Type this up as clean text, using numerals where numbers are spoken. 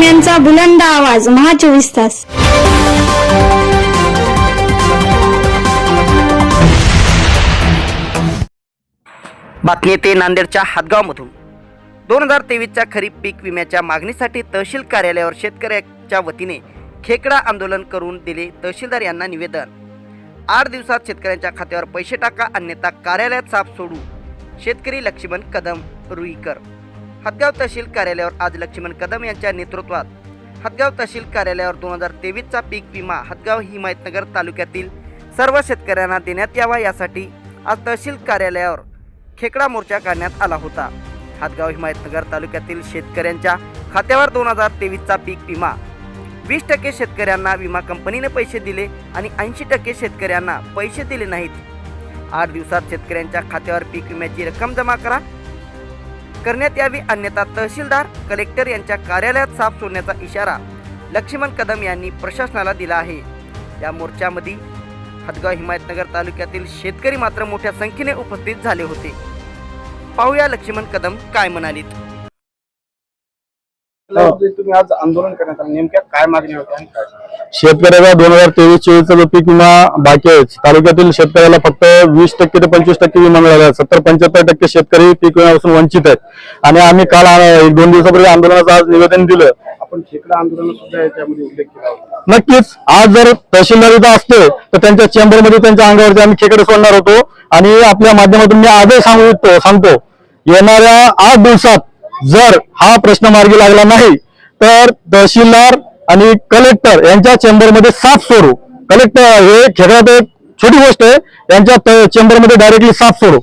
बातम्यांचा बुलंद आवाज महा 24 तास। बातमी येते नांदेडच्या हातगावमधून। 2023च्या खरीप पीक विम्याच्या मागणीसाठी तहसील कार्यालयावर शेतकऱ्यांच्या वतीने खेकडा आंदोलन करून दिले तहसीलदार यांना निवेदन। 8 दिवसात शेतकऱ्यांच्या खात्यावर पैसे टाका अन्यथा कार्यालयात साफ सोडू। शेतकरी लक्ष्मण कदम रुईकर। हातगाव तहसील कार्यालयावर आज लक्ष्मण कदम यांच्या नेतृत्वात हातगाव तहसील कार्यालयावर 2023चा पीक विमा हातगाव हिमायतनगर तालुक्यातील सर्व शेतकऱ्यांना देण्यात यावा यासाठी आज तहसील कार्यालयावर खेकडा मोर्चा काढण्यात आला होता। हातगाव हिमायतनगर तालुक्यातील शेतकऱ्यांच्या खात्यावर 2023चा पीक विमा 20% शेतकऱ्यांना विमा कंपनीने पैसे दिले आणि 80% शेतकऱ्यांना पैसे दिले नाहीत। 8 दिवसात शेतकऱ्यांच्या खात्यावर पीक विम्याची रक्कम जमा करण्यात यावी अन्यथा तहसीलदार कलेक्टर यांच्या कार्यालयात साफ सोडण्याचा इशारा लक्ष्मण कदम यांनी प्रशासनाला दिला आहे। या मोर्चामध्ये हातगाव हिमायतनगर तालुक्यातील शेतकरी मात्र मोठ्या संख्येने उपस्थित झाले होते। पाहूया लक्ष्मण कदम काय म्हणालीत। तुम्ही आज आंदोलन करण्यात आले, नेमक्या काय मागणी होती आणि काय? शेतकऱ्याला 2023-24 जो पीक विमा बाकी आहे तालुक्यातील शेतकऱ्याला फक्त 20% ते 25% विमा मिळाला। 70-75% शेतकरी पीक विम्यापासून वंचित आहेत आणि आम्ही काल 1-2 दिवसापूर्वी आंदोलनाचं आज निवेदन दिलं। आपण खेकडा आंदोलन सुद्धा याच्यामध्ये उल्लेख केला होता। नक्कीच आज जर तहसीलदार इथं असते तर त्यांच्या चेंबरमध्ये त्यांच्या अंगावरती आम्ही खेकडे सोडणार होतो आणि आपल्या माध्यमातून मी आजही सांगतो येणाऱ्या 8 दिवसात जर हा प्रश्न मार्गी लागला नाही तर तहसीलदार आणि कलेक्टर यांच्या चेंबरमध्ये साफ सोडू। कलेक्टर हे खेळात एक छोटी गोष्ट आहे, यांच्या चेंबरमध्ये डायरेक्टली साफ सोडू।